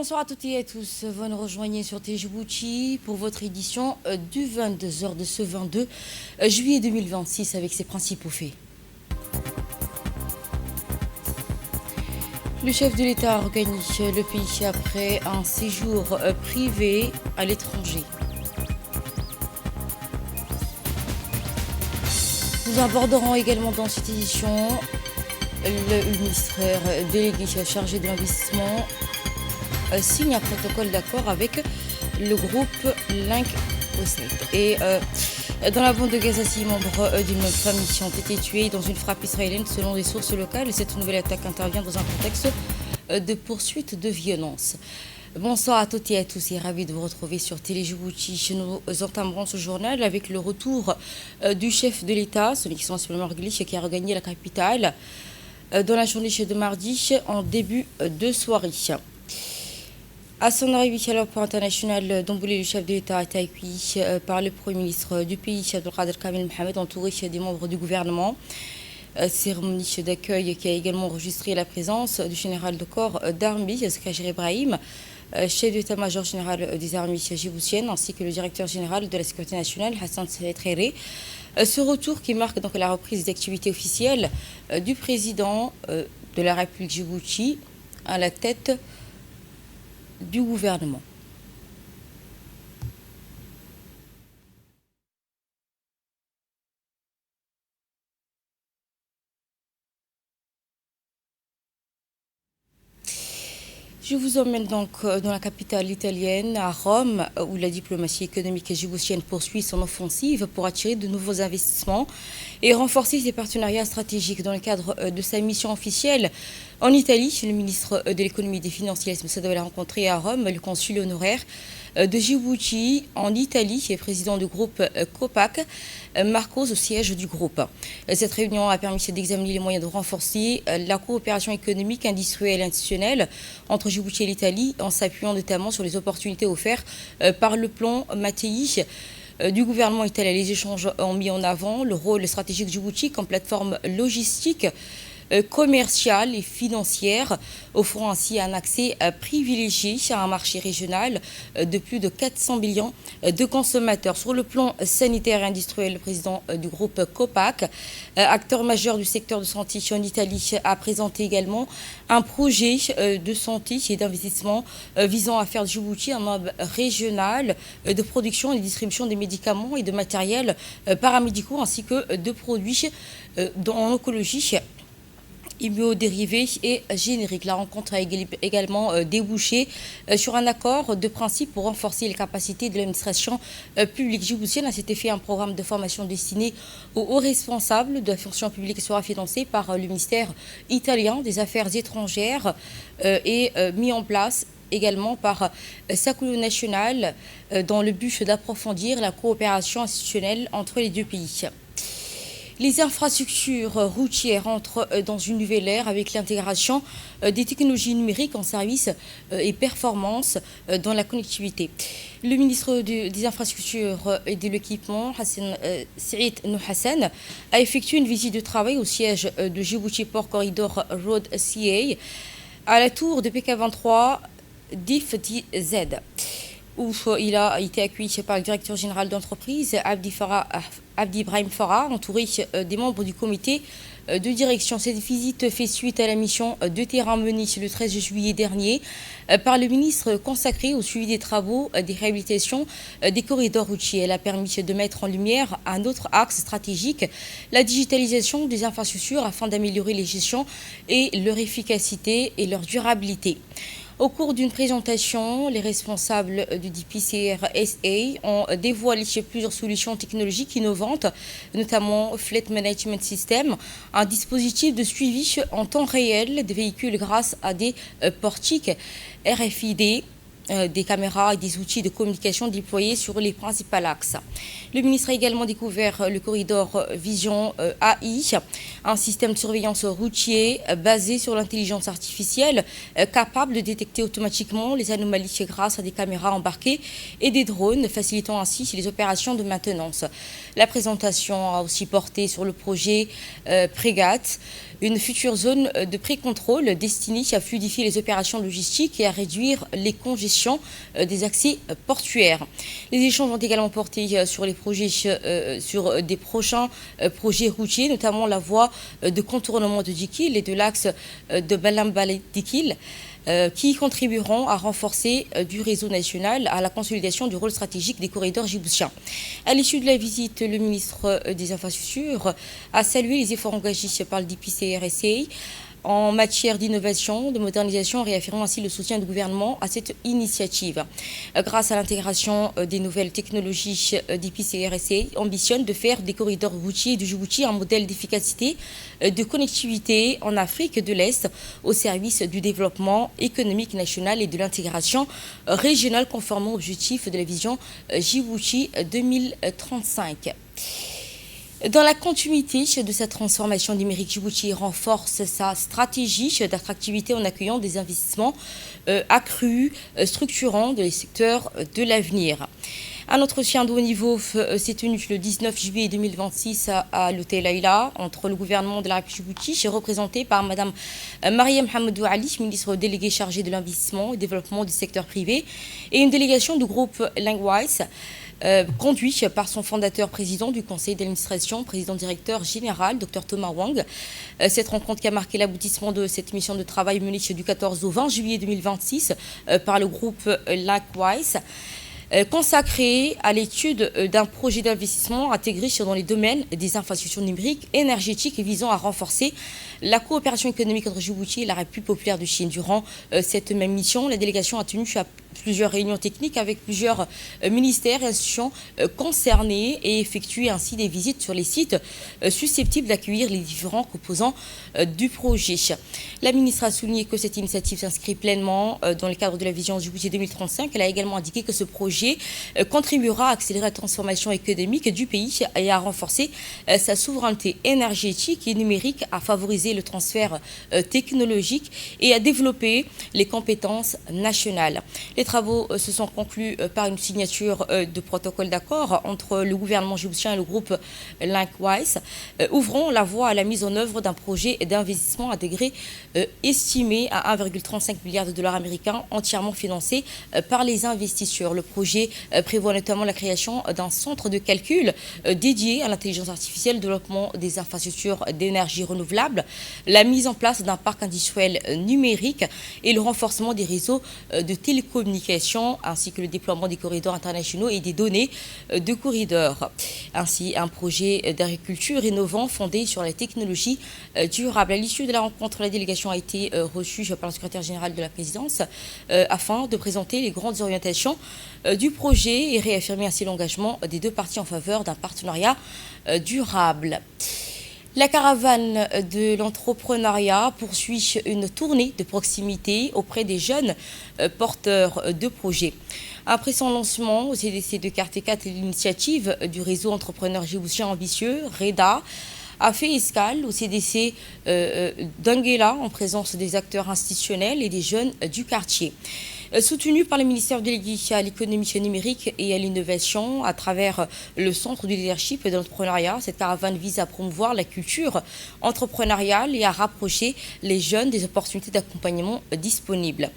bonsoir à toutes et à tous. Vous nous rejoignez sur Djibouti pour votre édition du 22h de ce 22 juillet 2026 avec ses principaux faits. Le chef de l'État organise le pays après un séjour privé à l'étranger. Nous aborderons également dans cette édition le ministère délégué chargé de l'investissement signe un protocole d'accord avec le groupe Link Oset. Et dans la bande de Gaza, 6 membres d'une famille ont été tués dans une frappe israélienne selon des sources locales. Cette nouvelle attaque intervient dans un contexte de poursuite de violence. Bonsoir à toutes et à tous et ravi de vous retrouver sur Télé Djibouti. Nous entamerons ce journal avec le retour du chef de l'État, son excellence Mohamed Morglich, qui a regagné la capitale dans la journée de mardi en début de soirée. À son arrivée à l'aéroport international d'Amboulé, le chef de l'État a été accueilli par le Premier ministre du pays, Abdelkader Kamel Mohamed, entouré des membres du gouvernement. Cérémonie d'accueil qui a également enregistré la présence du général de corps d'armée, Skajir Ibrahim, chef d'état-major général des armées djiboutiennes, ainsi que le directeur général de la sécurité nationale, Hassan Saïd Khairé. Ce retour qui marque donc la reprise des activités officielles du président de la République Djibouti à la tête du gouvernement. Je vous emmène donc dans la capitale italienne, à Rome, où la diplomatie économique djiboutienne poursuit son offensive pour attirer de nouveaux investissements et renforcer ses partenariats stratégiques. Dans le cadre de sa mission officielle en Italie, le ministre de l'économie et des finances, Ilyes Messadoul, a rencontré à Rome le consul honoraire de Djibouti en Italie et président du groupe COPAC, Marcos, au siège du groupe. Cette réunion a permis d'examiner les moyens de renforcer la coopération économique, industrielle et institutionnelle entre Djibouti et l'Italie, en s'appuyant notamment sur les opportunités offertes par le plan Mattei du gouvernement italien. Les échanges ont mis en avant le rôle stratégique de Djibouti comme plateforme logistique, commerciale et financière, offrant ainsi un accès privilégié à un marché régional de plus de 400 millions de consommateurs. Sur le plan sanitaire et industriel, le président du groupe COPAC, acteur majeur du secteur de santé en Italie, a présenté également un projet de santé et d'investissement visant à faire de Djibouti un hub régional de production et de distribution des médicaments et de matériel paramédicaux ainsi que de produits en oncologie biodérivés et génériques. La rencontre a également débouché sur un accord de principe pour renforcer les capacités de l'administration publique djiboutienne. À cet effet, un programme de formation destiné aux hauts responsables de la fonction publique sera financé par le ministère italien des Affaires étrangères et mis en place également par Sakulo National dans le but d'approfondir la coopération institutionnelle entre les deux pays. Les infrastructures routières entrent dans une nouvelle ère avec l'intégration des technologies numériques en service et performance dans la connectivité. Le ministre des Infrastructures et de l'Équipement, Saïd Nouhassan, a effectué une visite de travail au siège de Djibouti Port Corridor Road CA à la tour de PK23 DIF-Z, où il a été accueilli par le directeur général d'entreprise, Abdi Ibrahim Farah, entouré des membres du comité de direction. Cette visite fait suite à la mission de terrain menée le 13 juillet dernier par le ministre consacré au suivi des travaux des réhabilitations des corridors routiers. Elle a permis de mettre en lumière un autre axe stratégique, la digitalisation des infrastructures afin d'améliorer les gestions et leur efficacité et leur durabilité. Au cours d'une présentation, les responsables du DPCR-SA ont dévoilé plusieurs solutions technologiques innovantes, notamment Fleet Management System, un dispositif de suivi en temps réel des véhicules grâce à des portiques RFID, des caméras et des outils de communication déployés sur les principaux axes. Le ministre a également découvert le corridor Vision AI, un système de surveillance routier basé sur l'intelligence artificielle capable de détecter automatiquement les anomalies grâce à des caméras embarquées et des drones, facilitant ainsi les opérations de maintenance. La présentation a aussi porté sur le projet Prégat, une future zone de pré-contrôle destinée à fluidifier les opérations logistiques et à réduire les congestions des accès portuaires. Les échanges ont également porté sur les projets, sur des prochains projets routiers, notamment la voie de contournement de Dikil et de l'axe de Balambale-Dikil, qui contribueront à renforcer du réseau national à la consolidation du rôle stratégique des corridors djiboutiens. À l'issue de la visite, le ministre des Infrastructures a salué les efforts engagés par le DPCRSA en matière d'innovation, de modernisation, réaffirmant ainsi le soutien du gouvernement à cette initiative. Grâce à l'intégration des nouvelles technologies, DPCRSA ambitionne de faire des corridors routiers du Djibouti un modèle d'efficacité, de connectivité en Afrique de l'Est au service du développement économique national et de l'intégration régionale conformément aux objectifs de la vision Djibouti 2035. Dans la continuité de sa transformation numérique, Djibouti renforce sa stratégie d'attractivité en accueillant des investissements accrus, structurants des secteurs de l'avenir. Un entretien de haut niveau s'est tenu le 19 juillet 2026 à l'hôtel Aïla entre le gouvernement de la République Djibouti, représenté par Mme Mariam Hamadou Ali, ministre déléguée chargée de l'investissement et développement du secteur privé, et une délégation du groupe Langwise, conduit par son fondateur président du conseil d'administration, président-directeur général, Dr Thomas Wang. Cette rencontre qui a marqué l'aboutissement de cette mission de travail menée du 14 au 20 juillet 2026 par le groupe Likewise, consacré à l'étude d'un projet d'investissement intégré dans les domaines des infrastructures numériques énergétiques et visant à renforcer la coopération économique entre Djibouti et la République populaire de Chine. Durant cette même mission, la délégation a tenu plusieurs réunions techniques avec plusieurs ministères et institutions concernés et effectué ainsi des visites sur les sites susceptibles d'accueillir les différents composants du projet. La ministre a souligné que cette initiative s'inscrit pleinement dans le cadre de la vision Djibouti 2035. Elle a également indiqué que ce projet contribuera à accélérer la transformation économique du pays et à renforcer sa souveraineté énergétique et numérique, à favoriser le transfert technologique et à développer les compétences nationales. Les travaux se sont conclus par une signature de protocole d'accord entre le gouvernement djiboutien et le groupe Linkwise, ouvrant la voie à la mise en œuvre d'un projet d'investissement intégré estimé à 1,35 milliard de dollars américains, entièrement financé par les investisseurs. Le projet prévoit notamment la création d'un centre de calcul dédié à l'intelligence artificielle, le développement des infrastructures d'énergie renouvelable, la mise en place d'un parc industriel numérique et le renforcement des réseaux de télécommunications, ainsi que le déploiement des corridors internationaux et des données de corridors. Ainsi, un projet d'agriculture innovant fondé sur la technologie durable. À l'issue de la rencontre, la délégation a été reçue par le secrétaire général de la présidence afin de présenter les grandes orientations du projet et réaffirmer ainsi l'engagement des deux parties en faveur d'un partenariat durable. La caravane de l'entrepreneuriat poursuit une tournée de proximité auprès des jeunes porteurs de projets. Après son lancement au CDC de Kartekat et l'initiative du réseau entrepreneur djiboutien ambitieux, REDA, a fait escale au CDC d'Anguela en présence des acteurs institutionnels et des jeunes du quartier. Soutenu par le ministère délégué à l'économie numérique et à l'innovation à travers le centre du leadership et de l'entrepreneuriat, cette caravane vise à promouvoir la culture entrepreneuriale et à rapprocher les jeunes des opportunités d'accompagnement disponibles.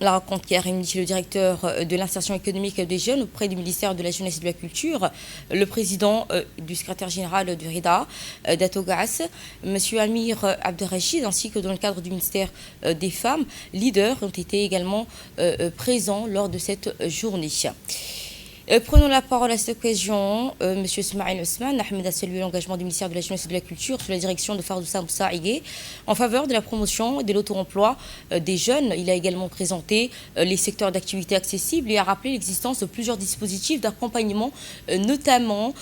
La rencontre qui a réuni le directeur de l'insertion économique des jeunes auprès du ministère de la Jeunesse et de la Culture, le président du secrétaire général du RIDA, d'Atogas, M. Amir Abderrachid, ainsi que dans le cadre du ministère des Femmes, leaders ont été également présents lors de cette journée. Prenons la parole à cette occasion. M. Ismaël Osman Ahmed a salué l'engagement du ministère de la Jeunesse et de la Culture sous la direction de Fardoussa Moussaïgué en faveur de la promotion et de l'auto-emploi des jeunes. Il a également présenté les secteurs d'activité accessibles et a rappelé l'existence de plusieurs dispositifs d'accompagnement, notamment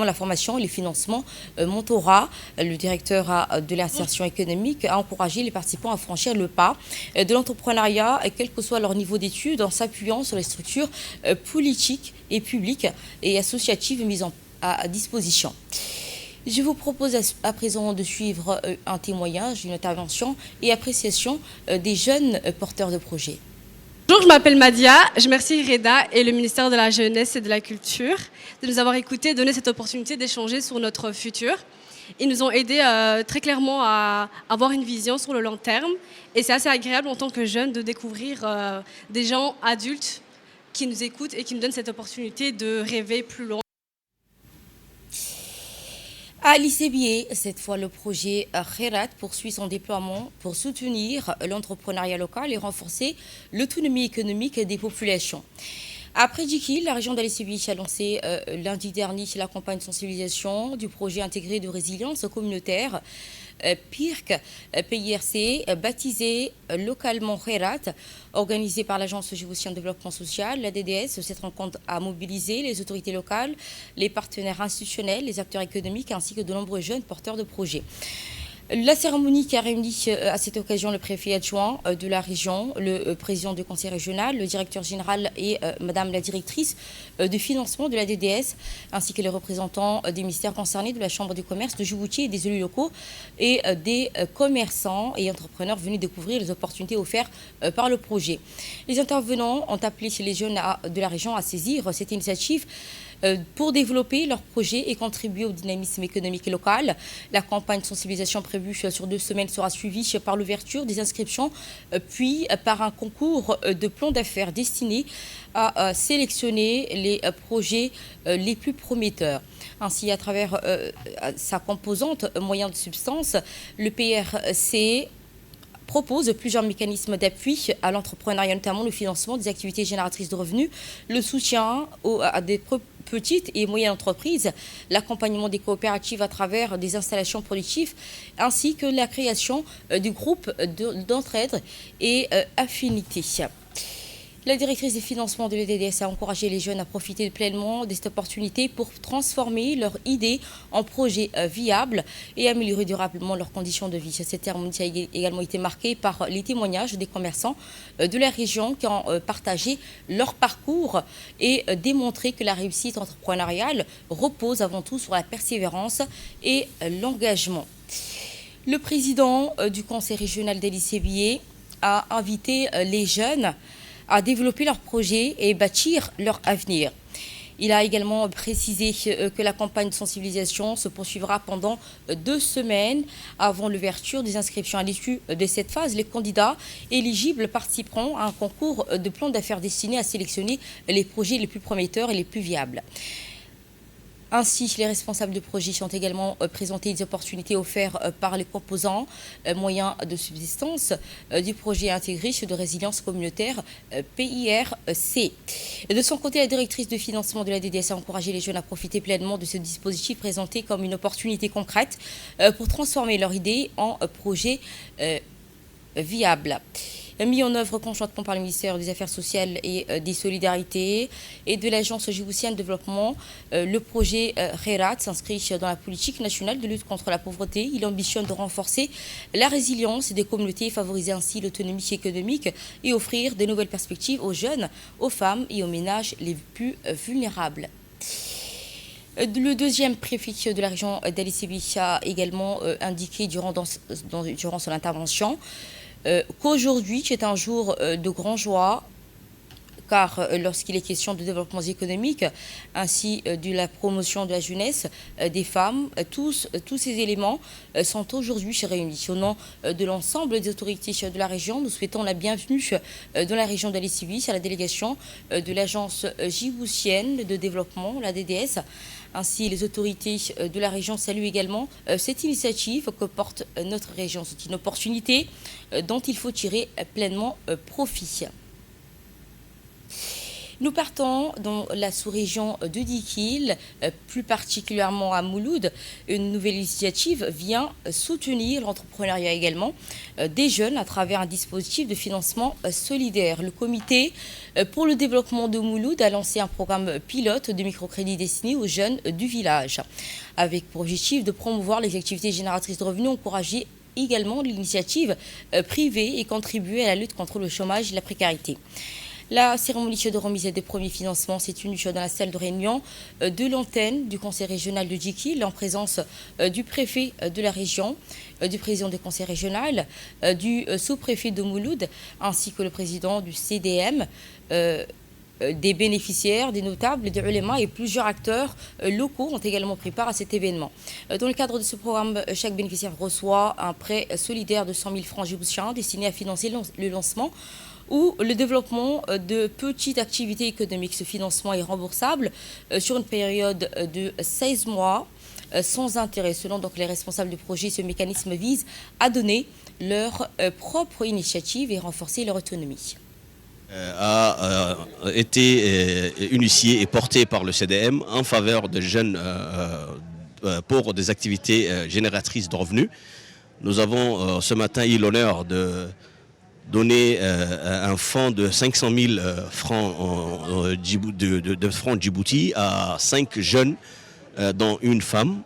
la formation et les financements. Montora, le directeur de l'insertion économique, a encouragé les participants à franchir le pas de l'entrepreneuriat, quel que soit leur niveau d'études, en s'appuyant sur les structures politiques et publiques et associatives mises à disposition. Je vous propose à présent de suivre un témoignage, une intervention et appréciation des jeunes porteurs de projets. Bonjour, je m'appelle Madia. Je remercie Reda et le ministère de la Jeunesse et de la Culture de nous avoir écoutés et donné cette opportunité d'échanger sur notre futur. Ils nous ont aidés très clairement à avoir une vision sur le long terme. Et c'est assez agréable en tant que jeune de découvrir des gens adultes qui nous écoutent et qui nous donnent cette opportunité de rêver plus loin. À l'ICBA, cette fois, le projet Khairat poursuit son déploiement pour soutenir l'entrepreneuriat local et renforcer l'autonomie économique des populations. Après Djikil, la région d'Al-Sibi a lancé lundi dernier la campagne de sensibilisation du projet intégré de résilience communautaire PIRC, PIRC, baptisé localement Khairat, organisé par l'Agence djiboutienne de développement social, la DDS. Cette rencontre a mobilisé les autorités locales, les partenaires institutionnels, les acteurs économiques ainsi que de nombreux jeunes porteurs de projets. La cérémonie qui a réuni à cette occasion le préfet adjoint de la région, le président du conseil régional, le directeur général et madame la directrice de financement de la DDS, ainsi que les représentants des ministères concernés, de la Chambre du commerce de Djibouti et des élus locaux et des commerçants et entrepreneurs venus découvrir les opportunités offertes par le projet. Les intervenants ont appelé les jeunes de la région à saisir cette initiative pour développer leurs projets et contribuer au dynamisme économique local. La campagne de sensibilisation prévue sur 2 semaines sera suivie par l'ouverture des inscriptions, puis par un concours de plans d'affaires destiné à sélectionner les projets les plus prometteurs. Ainsi, à travers sa composante moyen de substance, le PRC propose plusieurs mécanismes d'appui à l'entrepreneuriat, notamment le financement des activités génératrices de revenus, le soutien à des petites et moyennes entreprises, l'accompagnement des coopératives à travers des installations productives, ainsi que la création du groupe d'entraide et affinités. La directrice des financements de l'EDDS a encouragé les jeunes à profiter pleinement de cette opportunité pour transformer leurs idées en projets viables et améliorer durablement leurs conditions de vie. Cette cérémonie a également été marquée par les témoignages des commerçants de la région qui ont partagé leur parcours et démontré que la réussite entrepreneuriale repose avant tout sur la persévérance et l'engagement. Le président du conseil régional d'Al-Sibi a invité les jeunes à développer leurs projets et bâtir leur avenir. Il a également précisé que la campagne de sensibilisation se poursuivra pendant 2 semaines avant l'ouverture des inscriptions. À l'issue de cette phase, les candidats éligibles participeront à un concours de plans d'affaires destiné à sélectionner les projets les plus prometteurs et les plus viables. Ainsi, les responsables de projets ont également présenté des opportunités offertes par les composants moyens de subsistance du projet intégré de résilience communautaire PIRC. De son côté, la directrice de financement de la DDS a encouragé les jeunes à profiter pleinement de ce dispositif présenté comme une opportunité concrète pour transformer leur idée en projet viable. Mis en œuvre conjointement par le ministère des Affaires sociales et des Solidarités et de l'Agence djiboutienne de développement, le projet Khairat s'inscrit dans la politique nationale de lutte contre la pauvreté. Il ambitionne de renforcer la résilience des communautés, favoriser ainsi l'autonomie économique et offrir de nouvelles perspectives aux jeunes, aux femmes et aux ménages les plus vulnérables. Le deuxième préfet de la région d'Al-Sibi a également indiqué durant son intervention qu'aujourd'hui est un jour de grande joie, car lorsqu'il est question de développement économique ainsi de la promotion de la jeunesse, des femmes, tous ces éléments sont aujourd'hui réunis. Au nom de l'ensemble des autorités de la région, nous souhaitons la bienvenue dans la région d'Al-Sibi à la délégation de l'Agence djiboutienne de développement, la DDS. Ainsi, les autorités de la région saluent également cette initiative que porte notre région. C'est une opportunité dont il faut tirer pleinement profit. Nous partons dans la sous-région de Dikil, plus particulièrement à Mouloud. Une nouvelle initiative vient soutenir l'entrepreneuriat également des jeunes à travers un dispositif de financement solidaire. Le comité pour le développement de Mouloud a lancé un programme pilote de microcrédit destiné aux jeunes du village, avec pour objectif de promouvoir les activités génératrices de revenus, encourager également l'initiative privée et contribuer à la lutte contre le chômage et la précarité. La cérémonie de remise des premiers financements s'est tenue dans la salle de réunion de l'antenne du conseil régional de Djikil en présence du préfet de la région, du président du conseil régional, du sous-préfet de Mouloud ainsi que le président du CDM. Des bénéficiaires, des notables, des ulémas et plusieurs acteurs locaux ont également pris part à cet événement. Dans le cadre de ce programme, chaque bénéficiaire reçoit un prêt solidaire de 100 000 francs djiboutiens destiné à financer le lancement ou le développement de petites activités économiques. Ce financement est remboursable sur une période de 16 mois sans intérêt. Selon donc les responsables du projet, ce mécanisme vise à donner leur propre initiative et renforcer leur autonomie. A été initié et porté par le CDM en faveur de jeunes pour des activités génératrices de revenus. Nous avons ce matin eu l'honneur de donner un fonds de 500 000 francs de francs Djibouti à 5 jeunes, dont une femme,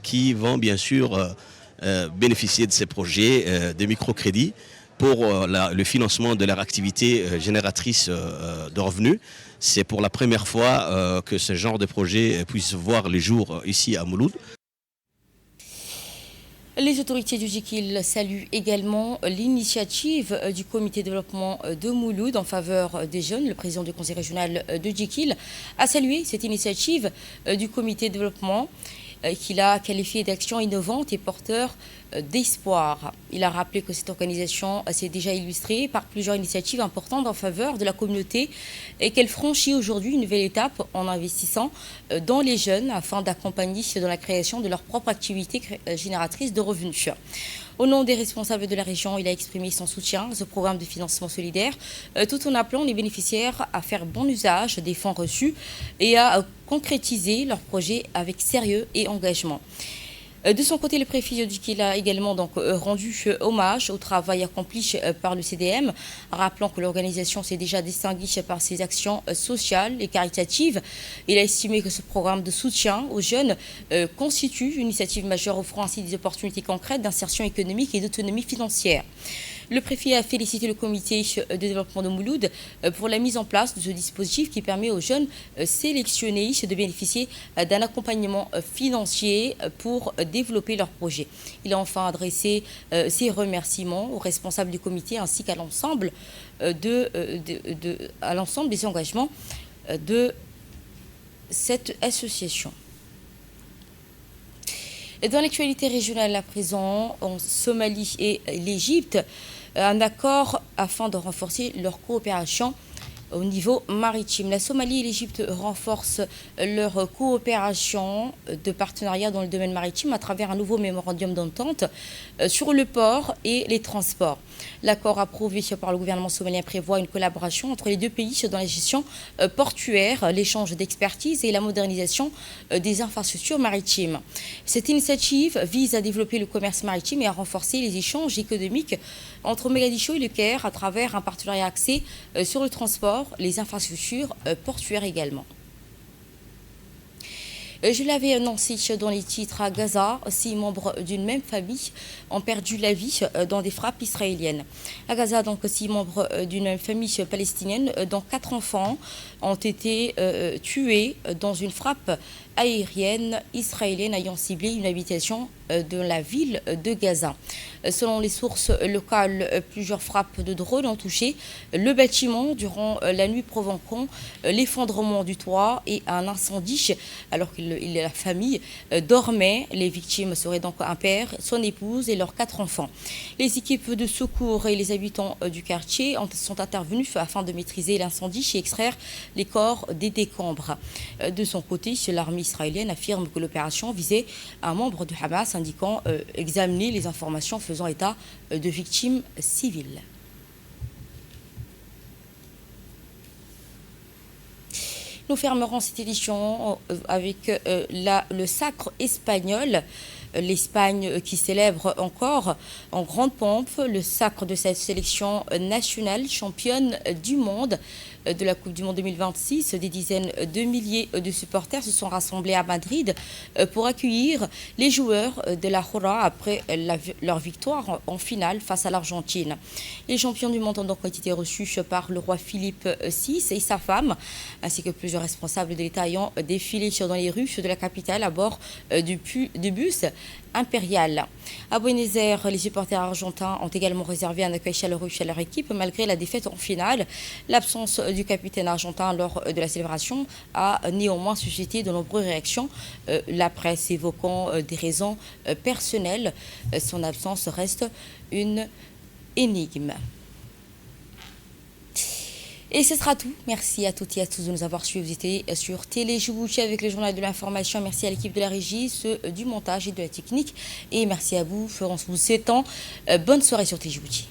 qui vont bien sûr bénéficier de ces projets de microcrédits pour le financement de leur activité génératrice de revenus. C'est pour la première fois que ce genre de projet puisse voir le jour ici à Mouloud. Les autorités du Djikil saluent également l'initiative du comité de développement de Mouloud en faveur des jeunes. Le président du conseil régional de Djikil a salué cette initiative du comité de développement qu'il a qualifié d'action innovante et porteur d'espoir. Il a rappelé que cette organisation s'est déjà illustrée par plusieurs initiatives importantes en faveur de la communauté et qu'elle franchit aujourd'hui une nouvelle étape en investissant dans les jeunes afin d'accompagner dans la création de leur propre activité génératrice de revenus. Au nom des responsables de la région, il a exprimé son soutien à ce programme de financement solidaire, tout en appelant les bénéficiaires à faire bon usage des fonds reçus et à concrétiser leurs projets avec sérieux et engagement. De son côté, le préfet Djikil a également rendu hommage au travail accompli par le CDM, rappelant que l'organisation s'est déjà distinguée par ses actions sociales et caritatives. Il a estimé que ce programme de soutien aux jeunes constitue une initiative majeure offrant ainsi des opportunités concrètes d'insertion économique et d'autonomie financière. Le préfet a félicité le comité de développement de Mouloud pour la mise en place de ce dispositif qui permet aux jeunes sélectionnés de bénéficier d'un accompagnement financier pour développer leur projet. Il a enfin adressé ses remerciements aux responsables du comité ainsi qu'à l'ensemble des engagements de cette association. Dans l'actualité régionale à présent, en Somalie et l'Égypte, un accord afin de renforcer leur coopération au niveau maritime. La Somalie et l'Égypte renforcent leur coopération de partenariat dans le domaine maritime à travers un nouveau mémorandum d'entente sur le port et les transports. L'accord approuvé par le gouvernement somalien prévoit une collaboration entre les deux pays dans la gestion portuaire, l'échange d'expertise et la modernisation des infrastructures maritimes. Cette initiative vise à développer le commerce maritime et à renforcer les échanges économiques entre Mogadiscio et le Caire à travers un partenariat axé sur le transport, les infrastructures portuaires également. Je l'avais annoncé dans les titres à Gaza, 6 membres d'une même famille ont perdu la vie dans des frappes israéliennes. À Gaza, donc 6 membres d'une même famille palestinienne, dont 4 enfants, ont été tués dans une frappe aérienne israélienne ayant ciblé une habitation de la ville de Gaza. Selon les sources locales, plusieurs frappes de drones ont touché le bâtiment durant la nuit, provoquant l'effondrement du toit et un incendie alors que la famille dormait. Les victimes seraient donc un père, son épouse et leurs 4 enfants. Les équipes de secours et les habitants du quartier sont intervenus afin de maîtriser l'incendie et extraire les corps des décombres. De son côté, l'armée israélienne affirme que l'opération visait un membre du Hamas, indiquant examiner les informations faisant état de victimes civiles. Nous fermerons cette édition avec le sacre espagnol. L'Espagne qui célèbre encore en grande pompe le sacre de cette sélection nationale championne du monde de la Coupe du Monde 2026. Des dizaines de milliers de supporters se sont rassemblés à Madrid pour accueillir les joueurs de la Jura après leur victoire en finale face à l'Argentine. Les champions du monde ont donc été reçus par le roi Philippe VI et sa femme, ainsi que plusieurs responsables de l'État ayant défilé dans les rues de la capitale à bord du bus impérial. À Buenos Aires, les supporters argentins ont également réservé un accueil chaleureux à leur équipe malgré la défaite en finale. L'absence du capitaine argentin lors de la célébration a néanmoins suscité de nombreuses réactions. La presse évoquant des raisons personnelles, son absence reste une énigme. Et ce sera tout. Merci à toutes et à tous de nous avoir suivis. Vous étiez sur Télé Djibouti avec le journal de l'information. Merci à l'équipe de la régie, ceux du montage et de la technique. Et merci à vous, Florence, vous souhaitant bonne soirée sur Télé Djibouti.